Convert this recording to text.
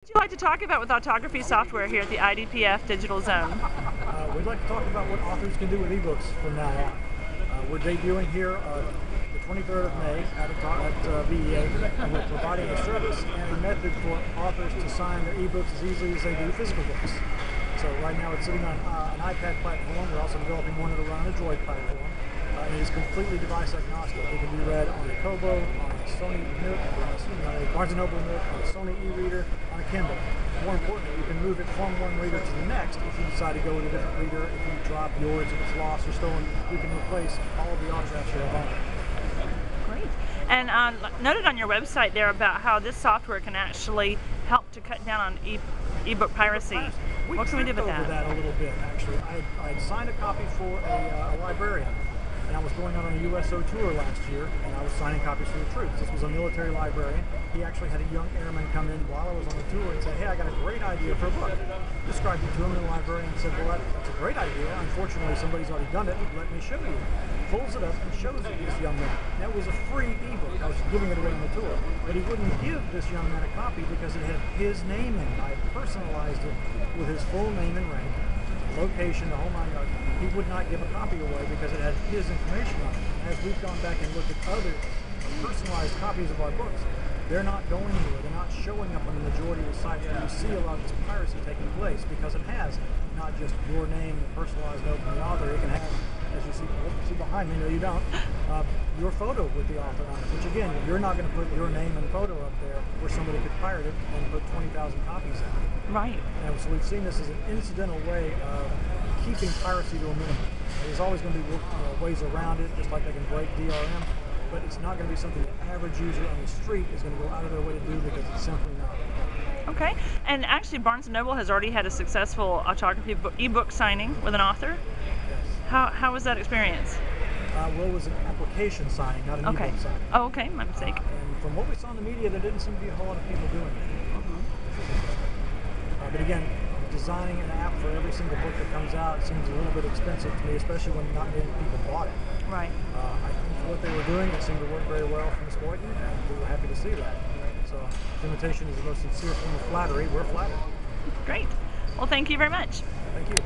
What would you like to talk about with autography software here at the IDPF Digital Zone? We'd like to talk about what authors can do with ebooks from now on. We're debuting here the 23rd of May at VEA, and we're providing a service and a method for authors to sign their ebooks as easily as they do physical books. So right now it's sitting on an iPad platform. We're also developing one that'll run on a Droid platform. It is completely device agnostic. It can be read on a Kobo, on a Sony Nook, on a Barnes & Noble Nook, on a Sony e-reader, on a Kindle. More importantly, you can move it from one reader to the next if you decide to go with a different reader. If you drop yours, if it's lost or stolen, you can replace all of the autographs you have on it. Great. And noted on your website there about how this software can actually help to cut down on ebook piracy. What can we do with that? We that a little bit, actually. I signed a copy for a librarian. And I was going on a USO tour last year, and I was signing copies for the troops. This was a military librarian. He actually had a young airman come in while I was on the tour and say, "Hey, I got a great idea for a book." Described it to him, and the librarian said, "Well, that's a great idea. Unfortunately, somebody's already done it. Let me show you." Pulls it up and shows it to this young man. That was a free ebook. I was giving it away on the tour. But he wouldn't give this young man a copy because it had his name in it. I personalized it with his full name and rank, location, the whole 9 yards. He would not give a copy away because it had his information on it. As we've gone back and looked at other personalized copies of our books, they're not going anywhere. They're not showing up on the majority of the sites where you see a lot of this piracy taking place, because it has not just your name and personalized note from the author. It can have, as you see behind me, no you don't, your photo with the author on it, which again, you're not going to put your name and photo up there where somebody could pirate it and put 20,000 copies out. Right. And so we've seen this as an incidental way of keeping piracy to a minimum. There's always going to be ways around it, just like they can break DRM, but it's not going to be something the average user on the street is going to go out of their way to do, because it's simply not. Okay. And actually, Barnes & Noble has already had a successful autography ebook signing with an author. Yes. How was that experience? Well, it was an application signing, not an ebook signing. Oh, okay. My mistake. And from what we saw in the media, there didn't seem to be a whole lot of people doing it. But again, designing an app for every single book that comes out seems a little bit expensive to me, especially when not many people bought it. Right. I think for what they were doing, it seemed to work very well for Ms. Boynton, and we were happy to see that. So, imitation is the most sincere form of flattery. We're flattered. Great. Well, thank you very much. Thank you.